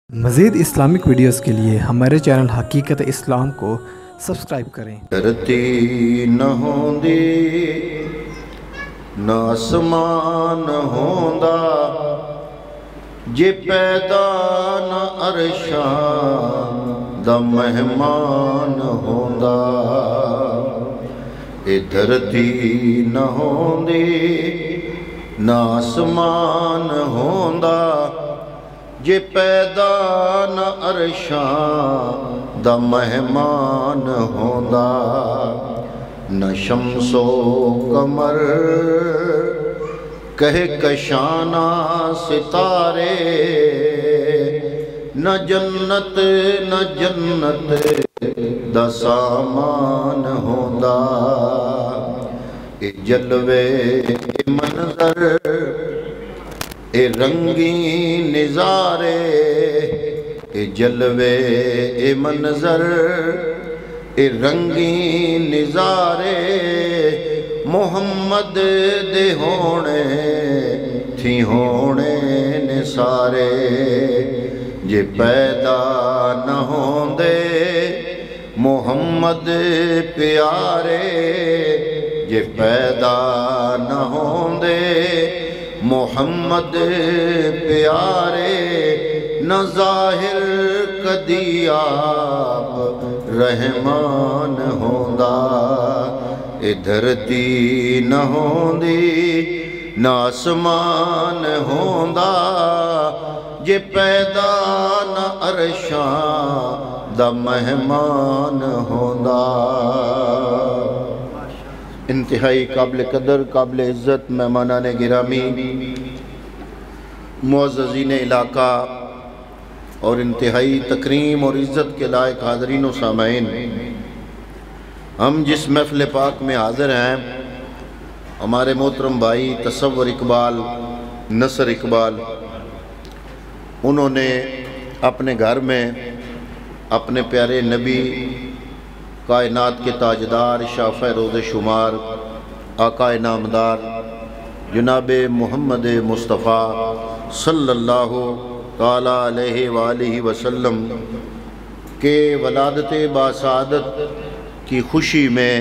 مزید Islamic videos کے لیے ہمارے چینل حقیقت اسلام کو سبسکرائب کریں۔ دھرتی نہ ہوندی نہ آسمان ہوندا، جے پیدا نہ عرشاں دا مہمان ہوندا۔ اے دھرتی نہ ہوندی نہ آسمان ہوندا، جے پیدا نہ عرشاں دا مہمان ہوندا۔ نہ شمس و قمر کہے کشانا ستارے، نہ جنت دا سامان ہوندا۔ اے جلوے منظر اے رنگی نظارے، اے جلوے اے منظر اے رنگی نظارے، محمد دے ہونے تھی ہونے نے سارے۔ جے پیدا نہ ہوندے محمد پیارے، جے پیدا نہ ہوندے محمد پیارے، نہ ظاہر کدی آپ رحمان ہوندا۔ اے دھرتی نہ ہوندی نہ آسمان ہوندا، جے پیدا نہ عرشاں دا مہمان ہوندا۔ انتہائی قابل قدر، قابل عزت مہمانان گرامی، معززین علاقہ اور انتہائی تکریم اور عزت کے لائق حاضرین و سامعین، ہم جس محفل پاک میں حاضر ہیں، ہمارے محترم بھائی تصور اقبال، نصر اقبال، انہوں نے اپنے گھر میں اپنے پیارے نبی، کائنات کے تاجدار، شافع روز شمار، آقا نامدار جناب محمد مصطفیٰ صلی اللہ تعالیٰ علیہ وآلہ وسلم کے ولادت باسعادت کی خوشی میں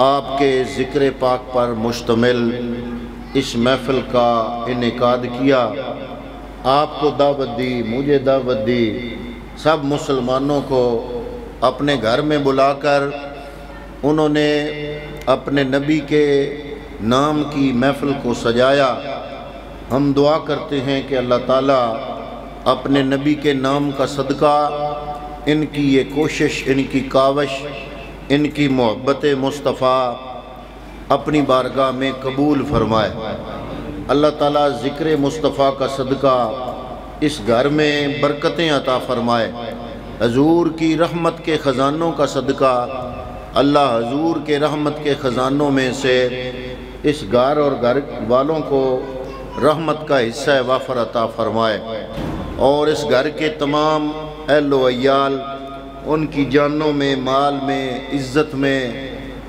آپ کے ذکر پاک پر مشتمل اس محفل کا انعقاد کیا۔ آپ کو دعوت دی، مجھے دعوت دی، سب مسلمانوں کو اپنے گھر میں بلا کر انہوں نے اپنے نبی کے نام کی محفل کو سجایا۔ ہم دعا کرتے ہیں کہ اللہ تعالیٰ اپنے نبی کے نام کا صدقہ ان کی یہ کوشش، ان کی کاوش، ان کی محبت مصطفیٰ اپنی بارگاہ میں قبول فرمائے۔ اللہ تعالیٰ ذکر مصطفیٰ کا صدقہ اس گھر میں برکتیں عطا فرمائے۔ حضور کی رحمت کے خزانوں کا صدقہ اللہ حضور کے رحمت کے خزانوں میں سے اس گھر اور گھر والوں کو رحمت کا حصہ وافر عطا فرمائے، اور اس گھر کے تمام اہل و عیال، ان کی جانوں میں، مال میں، عزت میں،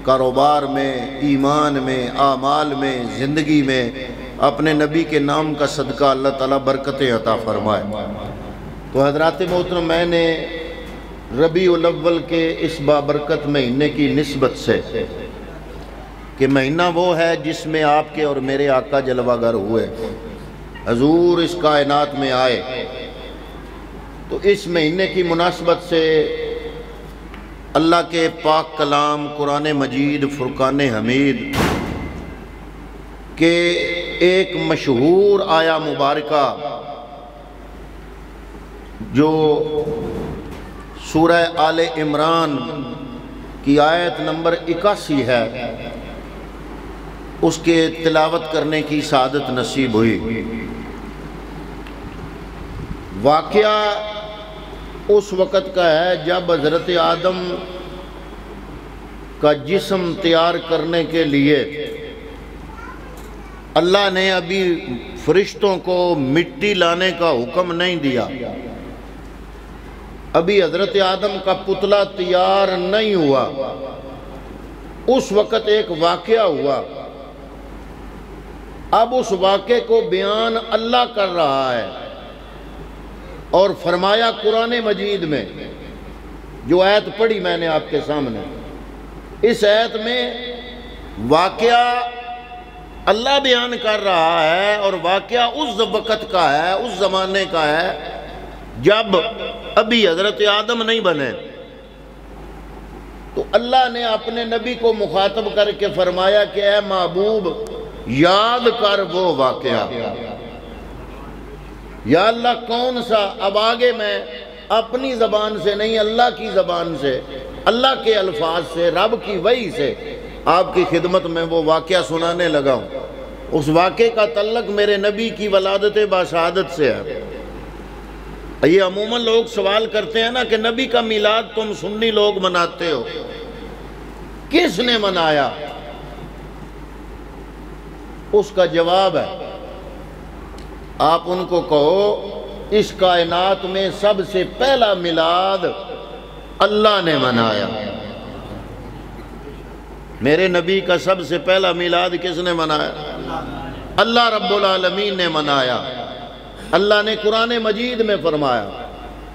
کاروبار میں، ایمان میں، اعمال میں، زندگی میں اپنے نبی کے نام کا صدقہ اللہ تعالیٰ برکتیں عطا فرمائے۔ تو حضرات محترم، میں نے ربیع الاول کے اس بابرکت مہینے کی نسبت سے کہ مہینہ وہ ہے جس میں آپ کے اور میرے آقا جلوہ گر ہوئے، حضور اس کائنات میں آئے، تو اس مہینے کی مناسبت سے اللہ کے پاک کلام قرآن مجید فرقان حمید کے ایک مشہور آیا مبارکہ جو سورہ آل عمران کی آیت نمبر 81 ہے، اس کے تلاوت کرنے کی سعادت نصیب ہوئی۔ واقعہ اس وقت کا ہے جب حضرت آدم کا جسم تیار کرنے کے لیے اللہ نے ابھی فرشتوں کو مٹی لانے کا حکم نہیں دیا، ابھی حضرت آدم کا پتلا تیار نہیں ہوا۔ اس وقت ایک واقعہ ہوا، اب اس واقعے کو بیان اللہ کر رہا ہے اور فرمایا قرآن مجید میں، جو آیت پڑھی میں نے آپ کے سامنے، اس آیت میں واقعہ اللہ بیان کر رہا ہے، اور واقعہ اس وقت کا ہے، اس زمانے کا ہے جب ابھی حضرت آدم نہیں بنے۔ تو اللہ نے اپنے نبی کو مخاطب کر کے فرمایا کہ اے محبوب یاد کر وہ واقعہ۔ یا اللہ کون سا؟ اب آگے میں اپنی زبان سے نہیں، اللہ کی زبان سے، اللہ کے الفاظ سے، رب کی وحی سے آپ کی خدمت میں وہ واقعہ سنانے لگا ہوں۔ اس واقعے کا تعلق میرے نبی کی ولادت باشہادت سے ہے۔ یہ عموماً لوگ سوال کرتے ہیں نا کہ نبی کا میلاد تم سنی لوگ مناتے ہو، کس نے منایا؟ اس کا جواب ہے، آپ ان کو کہو اس کائنات میں سب سے پہلا میلاد اللہ نے منایا۔ میرے نبی کا سب سے پہلا میلاد کس نے منایا؟ اللہ رب العالمین نے منایا۔ اللہ نے قرآن مجید میں فرمایا،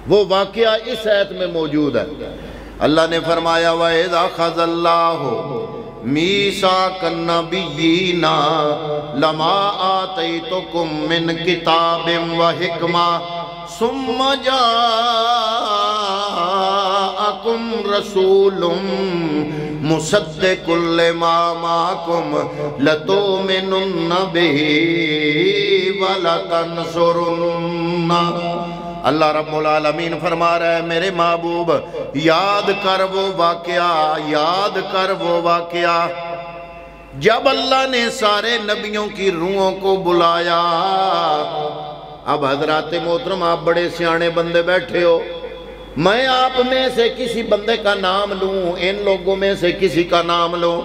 وہ واقعہ اس آیت میں موجود ہے۔ اللہ نے فرمایا وَإِذْ أَخَذَ اللَّهُ مِيثَاقَ النَّبِيِّينَ لَمَا آتَيْتُكُم مِّن كِتَابٍ وَحِكْمَةٍ ثُمَّ جَاءَكُمْ رَسُولٌ مُصَدِّقٌ لِّمَا مَعَكُمْ لَتُؤْمِنُنَّ بِهِ وَلَتَنصُرُنَّهُ۔ اللہ رب العالمین فرما رہا ہے میرے محبوب یاد کر وہ واقعہ، یاد کر وہ واقعہ جب اللہ نے سارے نبیوں کی روحوں کو بلایا۔ اب حضرات محترم آپ بڑے سیانے بندے بیٹھے ہو، میں آپ میں سے کسی بندے کا نام لوں، ان لوگوں میں سے کسی کا نام لوں،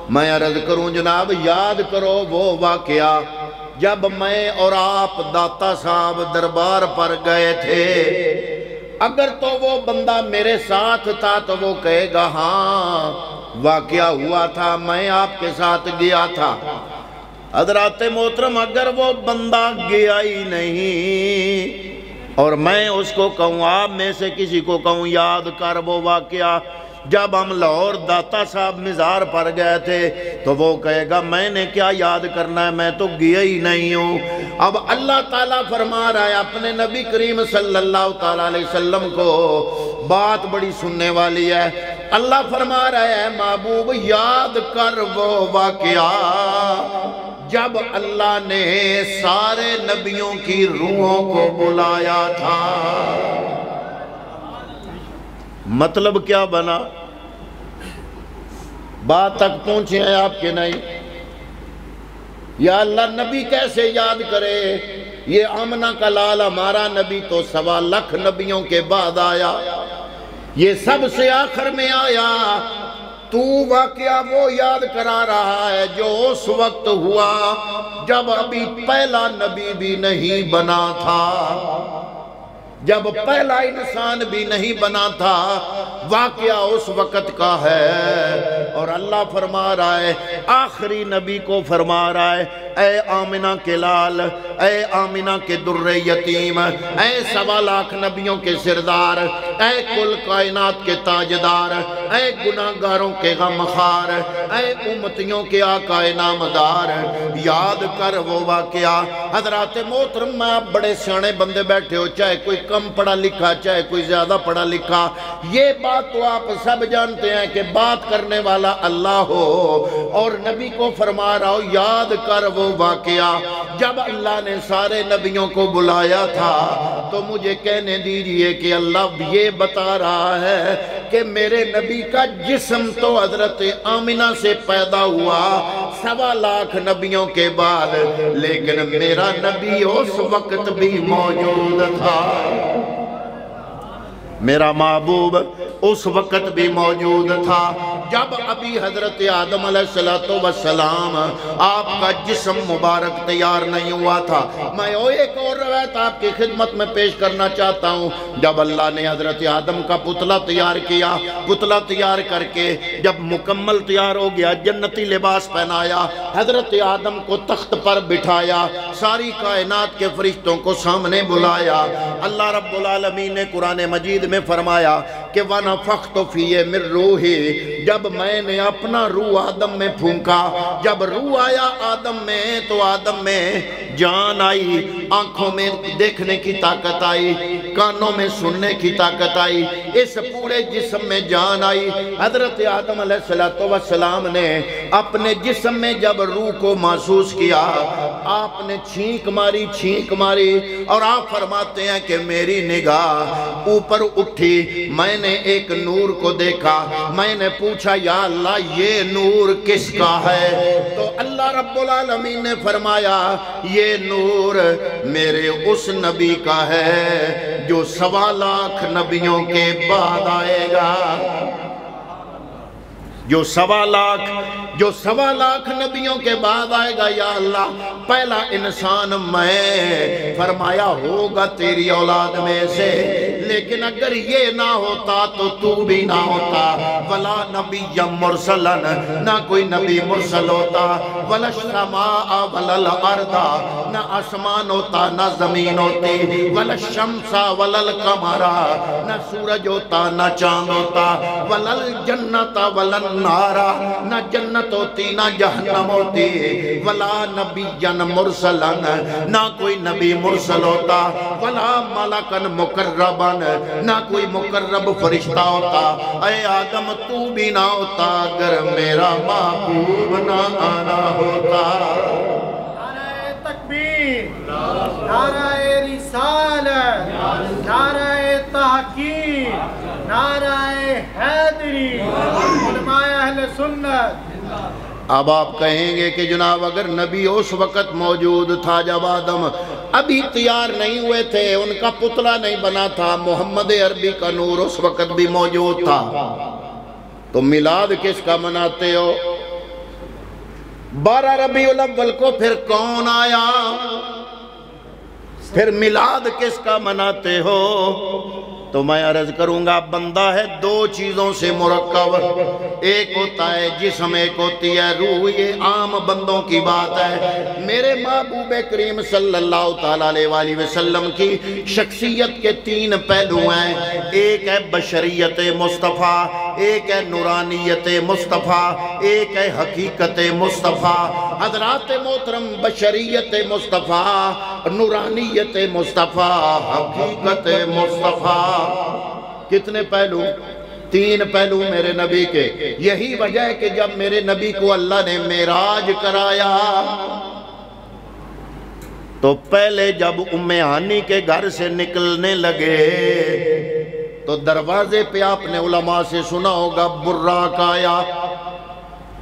میں عرض کروں جناب یاد کرو وہ واقعہ جب میں اور آپ داتا صاحب دربار پر گئے تھے۔ اگر تو وہ بندہ میرے ساتھ تھا تو وہ کہے گا ہاں واقعہ ہوا تھا، میں آپ کے ساتھ گیا تھا۔ حضرات محترم اگر وہ بندہ گیا ہی نہیں اور میں اس کو کہوں، آپ میں سے کسی کو کہوں یاد کر وہ واقعہ جب ہم لاہور داتا صاحب مزار پر گئے تھے، تو وہ کہے گا میں نے کیا یاد کرنا ہے، میں تو گیا ہی نہیں ہوں۔ اب اللہ تعالیٰ فرما رہا ہے اپنے نبی کریم صلی اللہ تعالیٰ علیہ وسلم کو، بات بڑی سننے والی ہے۔ اللہ فرما رہا ہے محبوب یاد کر وہ واقعہ جب اللہ نے سارے نبیوں کی روحوں کو بلایا تھا۔ مطلب کیا بنا؟ بات تک پہنچے ہیں آپ کے نہیں؟ یا اللہ نبی کیسے یاد کرے؟ یہ آمنہ کا لال ہمارا نبی تو 1.25 لاکھ نبیوں کے بعد آیا، یہ سب سے آخر میں آیا۔ تو واقعہ وہ یاد کرا رہا ہے جو اس وقت ہوا جب ابھی پہلا نبی بھی نہیں بنا تھا، جب پہلا انسان بھی نہیں بنا تھا، واقعہ اس وقت کا ہے۔ اور اللہ فرما رہا ہے آخری نبی کو فرما رہا ہے اے آمنہ کے لال، اے آمنہ کے در یتیم، اے 1.25 لاکھ نبیوں کے سردار، اے کل کائنات کے تاجدار، اے گناہگاروں کے غمخوار، اے امتیوں کے آقا نامدار، یاد کر وہ واقعہ۔ حضرات محترم آپ بڑے سیانے بندے بیٹھے ہو، چاہے کوئی کم پڑھا لکھا چاہے کوئی زیادہ پڑھا لکھا، یہ بات تو آپ سب جانتے ہیں کہ بات کرنے والا اللہ ہو، اور نبی کو فرما رہا ہو یاد کر وہ واقعہ جب اللہ نے سارے نبیوں کو بلایا تھا۔ تو مجھے کہنے دیجئے کہ اللہ یہ بتا رہا ہے کہ میرے نبی کا جسم تو حضرت آمنہ سے پیدا ہوا 1.25 لاکھ نبیوں کے بعد، لیکن میرا نبی اس وقت بھی موجود تھا۔ میرا محبوب اس وقت بھی موجود تھا جب ابھی حضرت آدم علیہ السلام آپ کا جسم مبارک تیار نہیں ہوا تھا۔ میں ایک اور روایت آپ کی خدمت میں پیش کرنا چاہتا ہوں۔ جب اللہ نے حضرت آدم کا پتلا تیار کیا، پتلا تیار کر کے جب مکمل تیار ہو گیا، جنتی لباس پہنایا، حضرت آدم کو تخت پر بٹھایا، ساری کائنات کے فرشتوں کو سامنے بلایا۔ اللہ رب العالمین نے قرآن مجید میں فرمایا کہ وَنَفَخْتُ فِيهِ مِن رُوحِي، جب میں نے اپنا روح آدم میں پھونکا، جب روح آیا آدم میں تو آدم میں جان آئی، آنکھوں میں دیکھنے کی طاقت آئی، کانوں میں سننے کی طاقت آئی، اس پورے جسم میں جان آئی۔ حضرت آدم علیہ السلام نے اپنے جسم میں جب روح کو محسوس کیا، آپ نے چھینک ماری اور آپ فرماتے ہیں کہ میری نگاہ اوپر اٹھی، میں نے ایک نور کو دیکھا، میں نے پوچھا یا اللہ یہ نور کس کا ہے؟ تو اللہ رب العالمین نے فرمایا یہ نور میرے اس نبی کا ہے جو 1.25 لاکھ نبیوں کے بعد آئے گا، جو 1.25 لاکھ نبیوں کے بعد آئے گا۔ یا اللہ پہلا انسان میں، فرمایا ہوگا تیری اولاد میں سے، لیکن اگر یہ نہ ہوتا تو تو بھی نہ ہوتا۔ وَلَا نَبِيًّا مُرْسَلًا، نہ کوئی نبی مرسل ہوتا، وَلَا السَّمَاءَ وَلَا الْأَرْضَ، نہ آسمان ہوتا نہ زمین ہوتی، وَلَا الشَّمْسَ وَلَا الْقَمَرَ، نہ سورج ہوتا نہ چاند ہوتا، وَلَا الْجَنَّةَ وَلَا النَّارَ، نہ جنت ہوتی نہ جہنم ہوتی، وَلَا نَبِيًّا مُرْسَلًا، نہ کوئی نبی مرسل ہوتا، وَلَا مَلَكًا مُقَرَّبًا، نہ کوئی مقرب فرشتہ ہوتا۔ اے آدم تو بھی نہ ہوتا اگر میرا محبوب نہ آنا ہوتا۔ نعرہ تکبیر، نعرہ رسالت، نعرہ تحقیق، نعرہ حیدری، علماء اہل سنت۔ اب آپ کہیں گے کہ جناب اگر نبی اس وقت موجود تھا جب آدم ابھی تیار نہیں ہوئے تھے، ان کا پتلا نہیں بنا تھا، محمد عربی کا نور اس وقت بھی موجود تھا، تو میلاد کس کا مناتے ہو؟ 12 ربیع الاول کو پھر کون آیا؟ پھر میلاد کس کا مناتے ہو؟ تو میں عرض کروں گا بندہ ہے 2 چیزوں سے مرکب، ایک ہوتا ہے جسم، ایک ہوتی ہے روح۔ یہ عام بندوں کی بات ہے۔ میرے محبوب کریم صلی اللہ تعالیٰ علیہ وسلم کی شخصیت کے 3 پہلو ہیں، ایک ہے بشریت مصطفیٰ، ایک ہے نورانیت مصطفیٰ، ایک ہے حقیقت مصطفیٰ۔ حضرات محترم، بشریت مصطفیٰ، نورانیت مصطفیٰ، حقیقت مصطفیٰ، کتنے پہلو؟ 3 پہلو میرے نبی کے۔ یہی وجہ ہے کہ جب میرے نبی کو اللہ نے معراج کرایا تو پہلے جب ام ہانی کے گھر سے نکلنے لگے تو دروازے پہ آپ نے علماء سے سنا ہوگا براق آیا۔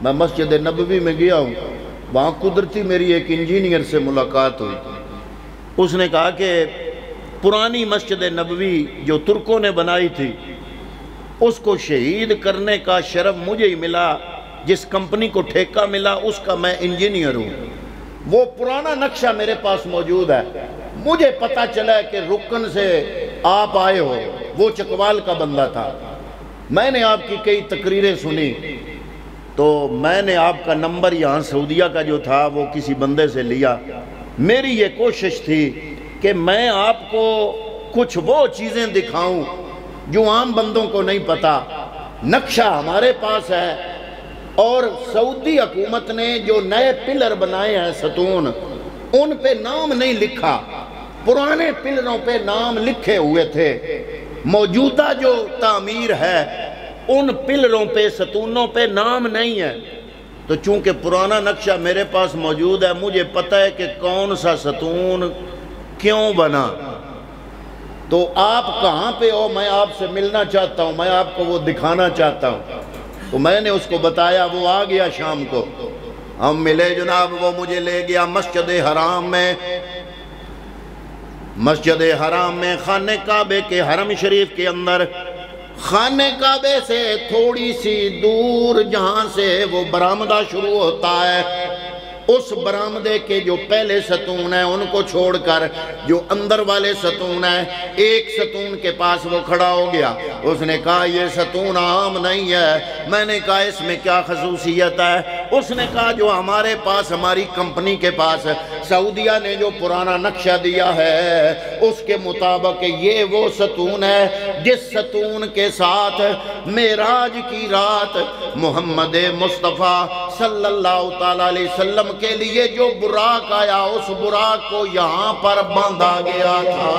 میں مسجد نبوی میں گیا ہوں، وہاں قدرتی میری ایک انجینئر سے ملاقات ہوئی، اس نے کہا کہ پرانی مسجد نبوی جو ترکوں نے بنائی تھی اس کو شہید کرنے کا شرف مجھے ہی ملا، جس کمپنی کو ٹھیکہ ملا اس کا میں انجینئر ہوں۔ وہ پرانا نقشہ میرے پاس موجود ہے، مجھے پتا چلا کہ رکن سے آپ آئے ہو، وہ چکوال کا بندہ تھا۔ میں نے آپ کی کئی تقریریں سنی تو میں نے آپ کا نمبر یہاں سعودیہ کا جو تھا وہ کسی بندے سے لیا۔ میری یہ کوشش تھی کہ میں آپ کو کچھ وہ چیزیں دکھاؤں جو عام بندوں کو نہیں پتا۔ نقشہ ہمارے پاس ہے اور سعودی حکومت نے جو نئے پلر بنائے ہیں ستون، ان پہ نام نہیں لکھا، پرانے پلروں پہ نام لکھے ہوئے تھے۔ موجودہ جو تعمیر ہے ان پلروں پہ ستونوں پہ نام نہیں ہے، تو چونکہ پرانا نقشہ میرے پاس موجود ہے، مجھے پتہ ہے کہ کون سا ستون کیوں بنا۔ تو آپ کہاں پہ ہو؟ میں آپ سے ملنا چاہتا ہوں، میں آپ کو وہ دکھانا چاہتا ہوں۔ تو میں نے اس کو بتایا، وہ آ گیا شام کو، ہم ملے جناب، وہ مجھے لے گیا مسجد حرام میں۔ مسجد حرام میں خانہ کعبے کے حرم شریف کے اندر خانہ کعبے سے تھوڑی سی دور جہاں سے وہ برآمدہ شروع ہوتا ہے، اس برآمدے کے جو پہلے ستون ہیں ان کو چھوڑ کر جو اندر والے ستون ہیں، ایک ستون کے پاس وہ کھڑا ہو گیا۔ اس نے کہا یہ ستون عام نہیں ہے۔ میں نے کہا اس میں کیا خصوصیت ہے؟ اس نے کہا جو ہمارے پاس، ہماری کمپنی کے پاس سعودیہ نے جو پرانا نقشہ دیا ہے اس کے مطابق یہ وہ ستون ہے جس ستون کے ساتھ معراج کی رات محمد مصطفیٰ صلی اللہ تعالیٰ علیہ وسلم کے لیے جو براق آیا اس براق کو یہاں پر باندھا گیا تھا۔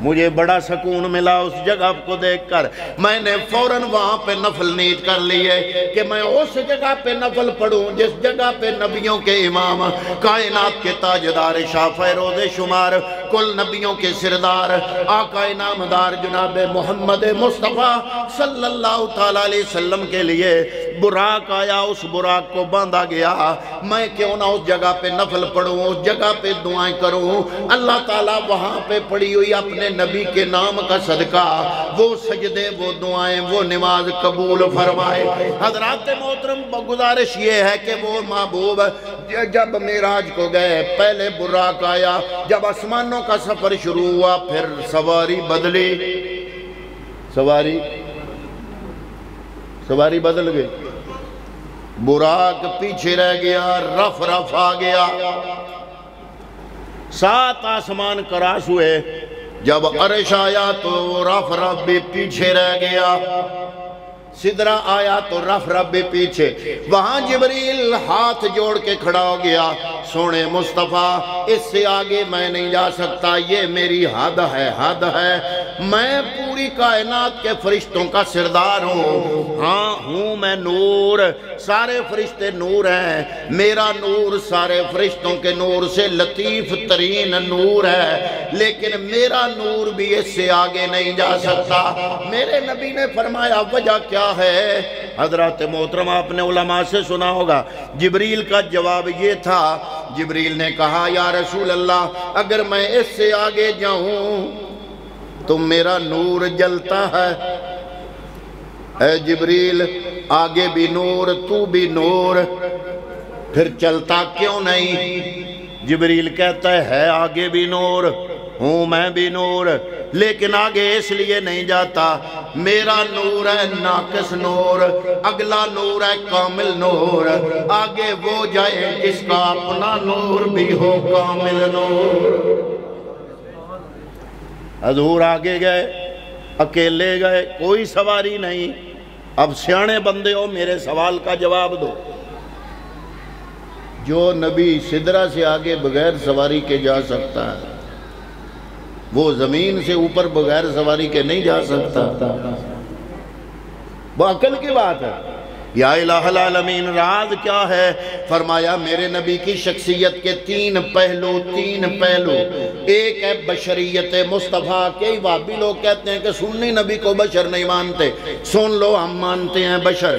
مجھے بڑا سکون ملا اس جگہ کو دیکھ کر۔ میں نے فوراً وہاں پہ نفل نیت کر لیے کہ میں اس جگہ پہ نفل پڑھوں جس جگہ پہ نبیوں کے امام، کائنات کے تاجدار، شافع روز شمار، کل نبیوں کے سردار، آقا نامدار جناب محمد مصطفیٰ صلی اللہ تعالیٰ علیہ وسلم کے لیے براق آیا، اس براق کو باندھا گیا۔ میں کیوں نہ اس جگہ پہ نفل پڑھوں، اس جگہ پہ دعائیں کروں۔ اللہ تعالیٰ وہاں پہ پڑھی ہوئی اپنے نبی کے نام کا صدقہ، وہ سجدے، وہ دعائیں، وہ نماز قبول فرمائے۔ حضرات محترم، گزارش یہ ہے کہ وہ محبوب جب معراج کو گئے، پہلے براق آیا، جب آسمانوں کا سفر شروع ہوا، پھر سواری بدلی، سواری بدل گئی، براق پیچھے رہ گیا، رف رف آ گیا، 7 آسمان کراس ہوئے۔ جب عرش آیا تو رف رف بھی پیچھے رہ گیا، سدرہ آیا تو رف رف بھی پیچھے۔ وہاں جبریل ہاتھ جوڑ کے کھڑا ہو گیا، سونے مصطفیٰ اس سے آگے میں نہیں جا سکتا، یہ میری حد ہے، حد ہے، میں پوری کائنات کے فرشتوں کا سردار ہوں، ہاں ہوں میں نور، سارے فرشتے نور ہیں، میرا نور سارے فرشتوں کے نور سے لطیف ترین نور ہے، لیکن میرا نور بھی اس سے آگے نہیں جا سکتا۔ میرے نبی نے فرمایا وجہ کیا ہے؟ حضرات محترم، آپ نے علماء سے سنا ہوگا، جبریل کا جواب یہ تھا، جبریل نے کہا یا رسول اللہ اگر میں اس سے آگے جاؤں تو میرا نور جلتا ہے۔ اے جبریل، آگے بھی نور، تو بھی نور، پھر چلتا کیوں نہیں؟ جبریل کہتا ہے آگے بھی نور، ہوں میں بھی نور، لیکن آگے اس لیے نہیں جاتا، میرا نور ہے ناقص نور، اگلا نور ہے کامل نور، آگے وہ جائے جس کا اپنا نور بھی ہو کامل نور۔ حضور آگے گئے، اکیلے گئے، کوئی سواری نہیں۔ اب سیانے بندے ہو، میرے سوال کا جواب دو، جو نبی سدرہ سے آگے بغیر سواری کے جا سکتا ہے وہ زمین سے اوپر بغیر سواری کے نہیں جا سکتا؟ وہ عقل کی بات ہے۔ یا الہ العالمین، راز کیا ہے؟ فرمایا میرے نبی کی شخصیت کے 3 پہلو، 3 پہلو۔ ایک ہے بشریت مصطفیٰ، کئی وہابی لوگ کہتے ہیں کہ سنی نبی کو بشر نہیں مانتے، سن لو ہم مانتے ہیں بشر،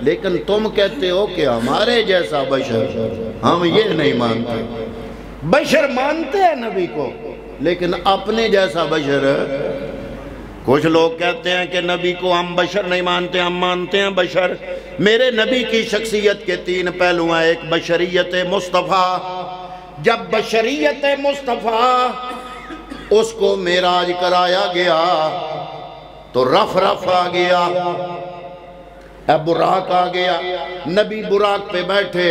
لیکن تم کہتے ہو کہ ہمارے جیسا بشر، ہم یہ نہیں مانتے۔ بشر مانتے ہیں نبی کو، لیکن اپنے جیسا بشر، کچھ لوگ کہتے ہیں کہ نبی کو ہم بشر نہیں مانتے، ہم مانتے ہیں بشر۔ میرے نبی کی شخصیت کے 3 پہلو ہیں۔ ایک بشریت مصطفیٰ، جب بشریت مصطفیٰ اس کو معراج کرایا گیا تو رف رف آ گیا، براق آ گیا، نبی براق پہ بیٹھے،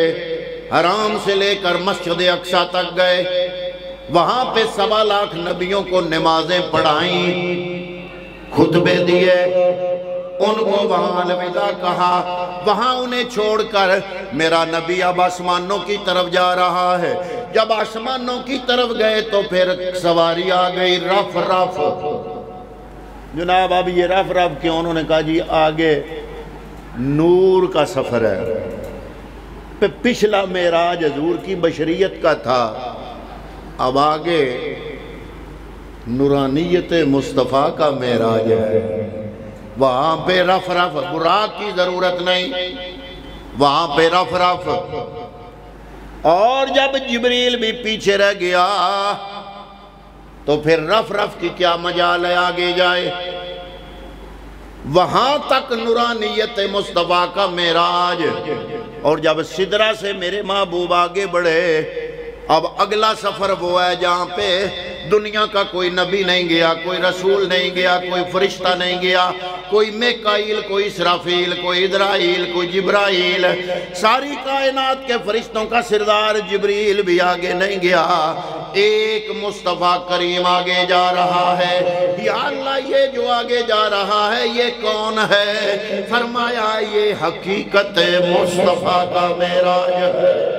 حرام سے لے کر مسجد اقصی تک گئے، وہاں پہ 1.25 لاکھ نبیوں کو نمازیں پڑھائیں، خطبے دیے، ان کو وہاں الوداع کہا، وہاں انہیں چھوڑ کر میرا نبی اب آسمانوں کی طرف جا رہا ہے۔ جب آسمانوں کی طرف گئے تو پھر سواری آ گئی، رف رف۔ جناب اب یہ رف رف کیوں؟ انہوں نے کہا جی آگے نور کا سفر ہے، پچھلا معراج حضور کی بشریت کا تھا، اب آگے نورانیت مصطفیٰ کا معراج ہے، وہاں پہ رف رف، براق کی ضرورت نہیں، وہاں پہ رف رف۔ اور جب جبریل بھی پیچھے رہ گیا تو پھر رف رف کی کیا مجال ہے آگے جائے، وہاں تک نورانیت مصطفیٰ کا معراج۔ اور جب سدرہ سے میرے محبوب آگے بڑھے، اب اگلا سفر وہ ہے جہاں پہ دنیا کا کوئی نبی نہیں گیا، کوئی رسول نہیں گیا، کوئی فرشتہ نہیں گیا، کوئی میکائیل، کوئی اسرافیل، کوئی ادرائیل، کوئی جبرائیل، ساری کائنات کے فرشتوں کا سردار جبریل بھی آگے نہیں گیا، ایک مصطفیٰ کریم آگے جا رہا ہے۔ یا اللہ یہ جو آگے جا رہا ہے یہ کون ہے؟ فرمایا یہ حقیقت مصطفیٰ کا معراج ہے۔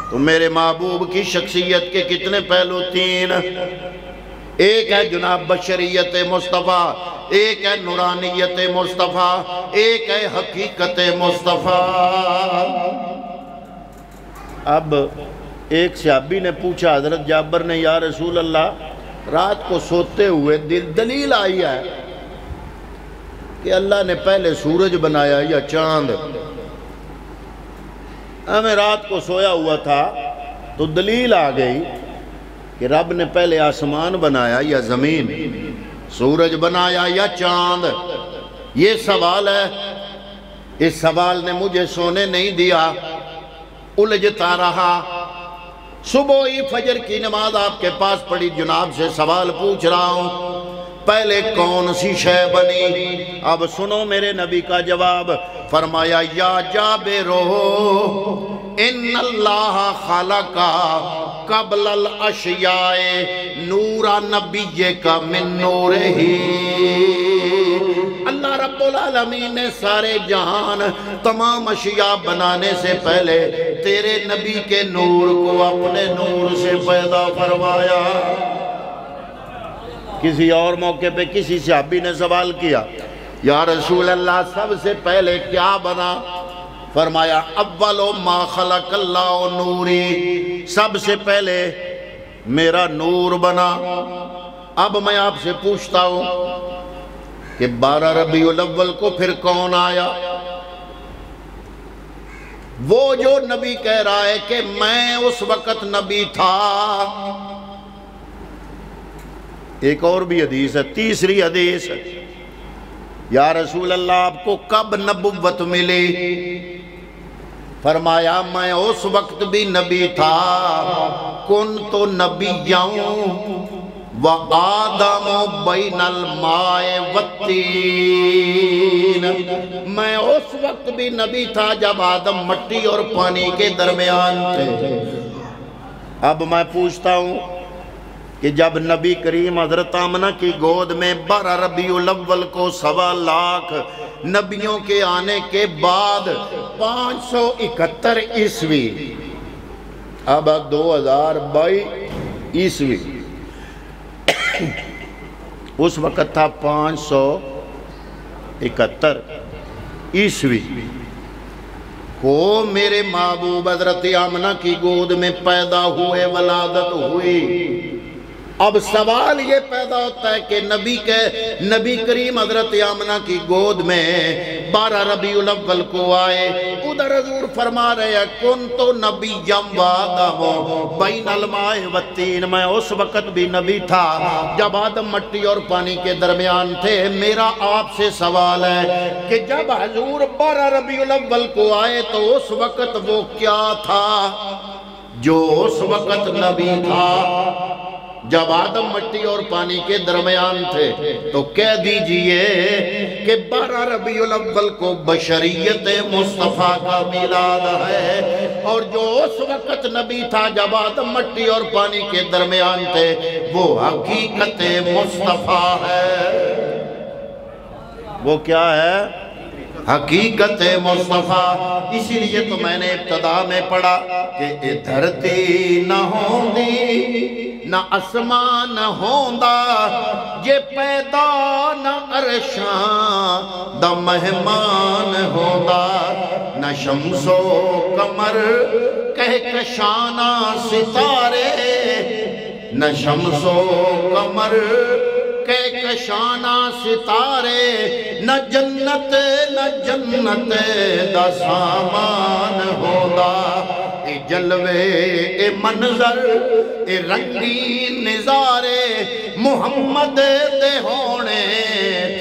تو میرے محبوب کی شخصیت کے کتنے پہلو؟ تین۔ ایک ہے جناب بشریت مصطفیٰ، ایک ہے نورانیت مصطفیٰ، ایک ہے حقیقت مصطفیٰ۔ اب ایک صحابی نے پوچھا حضرت جابر نے، یا رسول اللہ رات کو سوتے ہوئے دلیل آئی ہے کہ اللہ نے پہلے سورج بنایا یا چاند؟ ہمیں رات کو سویا ہوا تھا تو دلیل آ گئی کہ رب نے پہلے آسمان بنایا یا زمین، سورج بنایا یا چاند؟ یہ سوال ہے، اس سوال نے مجھے سونے نہیں دیا، الجھتا رہا۔ صبح ہی فجر کی نماز آپ کے پاس پڑھی، جناب سے سوال پوچھ رہا ہوں پہلے کون سی شے بنی؟ اب سنو میرے نبی کا جواب، فرمایا یا جابرو ان اللہ خلقا قبل الاشیاء نورا نبی کا من نورہی۔ اللہ رب العالمین نے سارے جہان تمام اشیاء بنانے سے پہلے تیرے نبی کے نور کو اپنے نور سے پیدا فرمایا۔ کسی اور موقع پہ کسی صحابی نے سوال کیا، یا رسول اللہ سب سے پہلے کیا بنا؟ فرمایا اول ما خلق اللہ نوری، سب سے پہلے میرا نور بنا۔ اب میں آپ سے پوچھتا ہوں کہ 12 ربیع الاول کو پھر کون آیا؟ وہ جو نبی کہہ رہا ہے کہ میں اس وقت نبی تھا۔ ایک اور بھی حدیث ہے، تیسری حدیث ہے، یا رسول اللہ آپ کو کب نبوت ملی؟ فرمایا میں اس وقت بھی نبی تھا، کنت نبیًا وآدم بین الماء والطین، میں اس وقت بھی نبی تھا جب آدم مٹی اور پانی کے درمیان تھے۔ اب میں پوچھتا ہوں کہ جب نبی کریم حضرت آمنہ کی گود میں 12 ربیع الاول کو 1.25 لاکھ نبیوں کے آنے کے بعد 571 عیسوی، اب 2022 عیسوی، اس وقت تھا 571 عیسوی کو میرے محبوب حضرت آمنہ کی گود میں پیدا ہوئے، ولادت ہوئی۔ اب سوال یہ پیدا ہوتا ہے کہ نبی کریم حضرت آمنہ کی گود میں 12 ربیع الاول کو آئے، ادھر حضور فرما رہے ہیں کنت نبیًا وآدم بین الماء والطین، میں اس وقت بھی نبی تھا جب آدم مٹی اور پانی کے درمیان تھے۔ میرا آپ سے سوال ہے کہ جب حضور 12 ربیع الاول کو آئے تو اس وقت وہ کیا تھا جو اس وقت نبی تھا جب آدم مٹی اور پانی کے درمیان تھے؟ تو کہہ دیجئے کہ 12 ربیع الاول کو بشریت مصطفیٰ کا میلاد ہے، اور جو اس وقت نبی تھا جب آدم مٹی اور پانی کے درمیان تھے وہ حقیقت مصطفیٰ ہے۔ وہ کیا ہے؟ حقیقت مصطفیٰ۔ اسی لیے تو میں نے ابتدا میں پڑھا کہ اے دھرتی نہ ہوندی نہ اسمان ہوندا، یہ پیدا نہ عرشاں دا مہمان ہوندا، نہ شمس و قمر کہکشانہ ستارے، نہ شمس و قمر کہکشانہ ستارے نہ جنت دا سامان ہوندا اے جلوے اے منظر اے رنگین نظارے محمد دے ہونے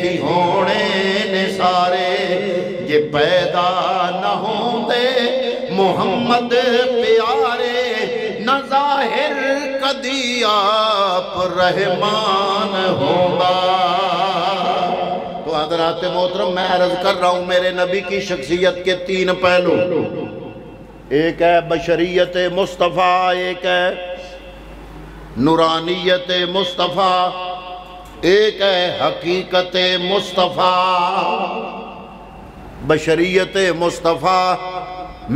تھی ہونے نے سارے یہ پیدا نہ ہوندے محمد پیارے نہ ظاہر کدی آپ رحمان ہوگا۔ تو حضرات محترم میں عرض کر رہا ہوں میرے نبی کی شخصیت کے تین پہلو، ایک ہے بشریت مصطفیٰ، ایک ہے نورانیت مصطفیٰ، ایک ہے حقیقت مصطفیٰ۔ بشریت مصطفیٰ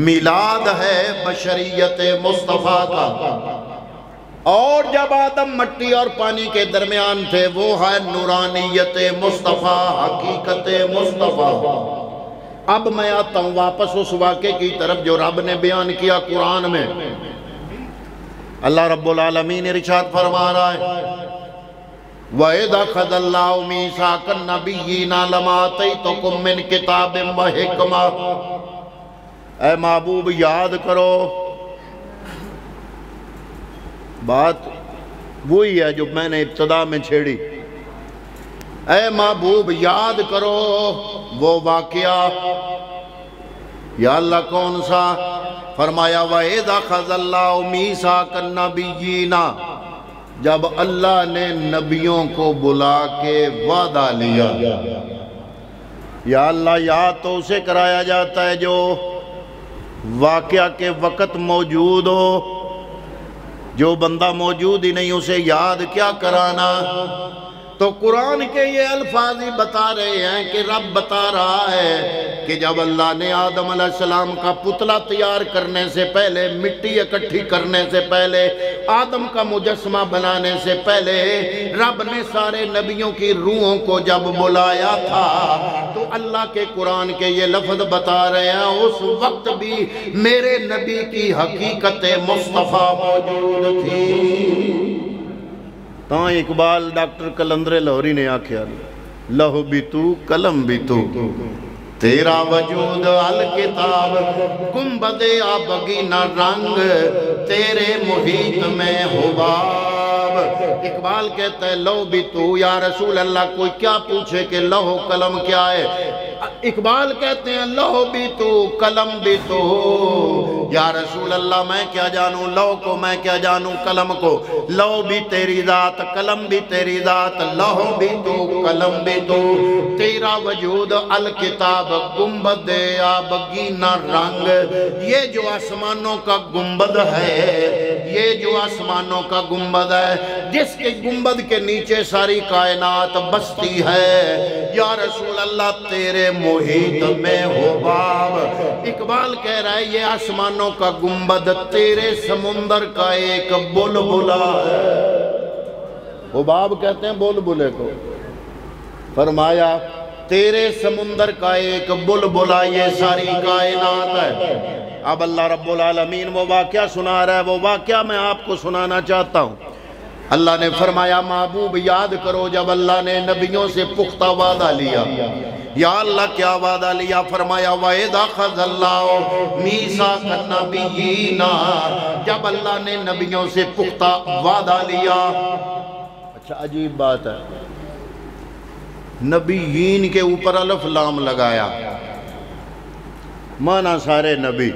میلاد ہے بشریت مصطفیٰ کا، اور جب آدم مٹی اور پانی کے درمیان تھے وہ ہے نورانیت مصطفیٰ، حقیقت مصطفیٰ۔ اب میں آتا ہوں واپس اس واقعے کی طرف جو رب نے بیان کیا قرآن میں۔ اللہ رب العالمین ارشاد فرما رہا ہے وَإِذْ أَخَذَ اللَّهُ مِيثَاقَ النَّبِيِّينَ لَمَا آتَيْتُكُم مِّن كِتَابٍ وَحِكْمَةٍ۔ اے محبوب یاد کرو، بات وہی ہے جو میں نے ابتدا میں چھیڑی، اے محبوب یاد کرو وہ واقعہ۔ یا اللہ کون سا؟ فرمایا وَإِذْ أَخَذَ اللَّهُ مِيثَاقَ النَّبِيِّينَ، جب اللہ نے نبیوں کو بلا کے وعدہ لیا۔ یا اللہ یاد تو اسے کرایا جاتا ہے جو واقعہ کے وقت موجود ہو، جو بندہ موجود ہی نہیں اسے یاد کیا کرانا۔ تو قرآن کے یہ الفاظ ہی بتا رہے ہیں کہ رب بتا رہا ہے کہ جب اللہ نے آدم علیہ السلام کا پتلا تیار کرنے سے پہلے، مٹی اکٹھی کرنے سے پہلے، آدم کا مجسمہ بنانے سے پہلے، رب نے سارے نبیوں کی روحوں کو جب بلایا تھا تو اللہ کے قرآن کے یہ لفظ بتا رہے ہیں اس وقت بھی میرے نبی کی حقیقت مصطفیٰ موجود تھی۔ تاں اقبال ڈاکٹر کلندر لاہوری نے آکھیا لہو بھی تو قلم بھی تو، تیرا وجود الکتاب گنبد آبگینہ رنگ، تیرے محیط میں حباب۔ اقبال کہتا ہے لہو بھی تو، یا رسول اللہ کوئی کیا پوچھے کہ لہو قلم کیا ہے؟ اقبال کہتے ہیں لہو بھی تو قلم بھی تو، یا رسول اللہ میں کیا جانوں لہو کو، میں کیا جانوں قلم کو۔ لہو بھی تیری ذات، قلم بھی تیری ذات، لہو بھی تو قلم بھی تو، تیرا وجود الکتاب گنبد آبگینہ رنگ۔ یہ جو آسمانوں کا گنبد ہے، یہ جو آسمانوں کا گنبد ہے، جس کے گنبد کے نیچے ساری کائنات بستی ہے، یا رسول اللہ تیرے محیط میں حباب۔ اقبال کہہ رہا ہے یہ آسمانوں کا گنبد تیرے سمندر کا ایک بلبلا ہے۔ حباب کہتے ہیں بلبلے کو، فرمایا تیرے سمندر کا ایک بلبلا یہ ساری کائنات ہے۔ اب اللہ رب العالمین وہ واقعہ سنا رہا ہے، وہ واقعہ میں آپ کو سنانا چاہتا ہوں۔ اللہ نے فرمایا محبوب یاد کرو جب اللہ نے نبیوں سے پختہ وعدہ لیا۔ یا اللہ کیا وعدہ لیا؟ فرمایا وَإِذْ أَخَذَ اللَّهُ مِيثَاقَ النَّبِيِّينَ، جب اللہ نے نبیوں سے پختہ وعدہ لیا۔ اچھا عجیب بات ہے، نبیین کے اوپر الف لام لگایا، مانا سارے نبی۔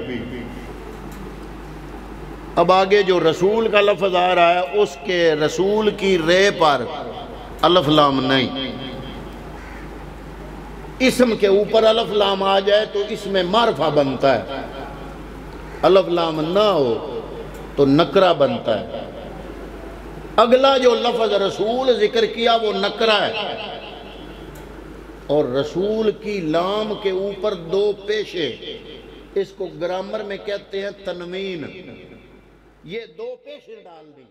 اب آگے جو رسول کا لفظ آ رہا ہے اس کے رسول کی رے پر الف لام نہیں۔ اسم کے اوپر الف لام آ جائے تو اس میں معرفہ بنتا ہے، الف لام نہ ہو تو نکرہ بنتا ہے۔ اگلا جو لفظ رسول ذکر کیا وہ نکرہ ہے، اور رسول کی لام کے اوپر دو پیشے، اس کو گرامر میں کہتے ہیں تنوین، یہ دو پیشے ڈال دی۔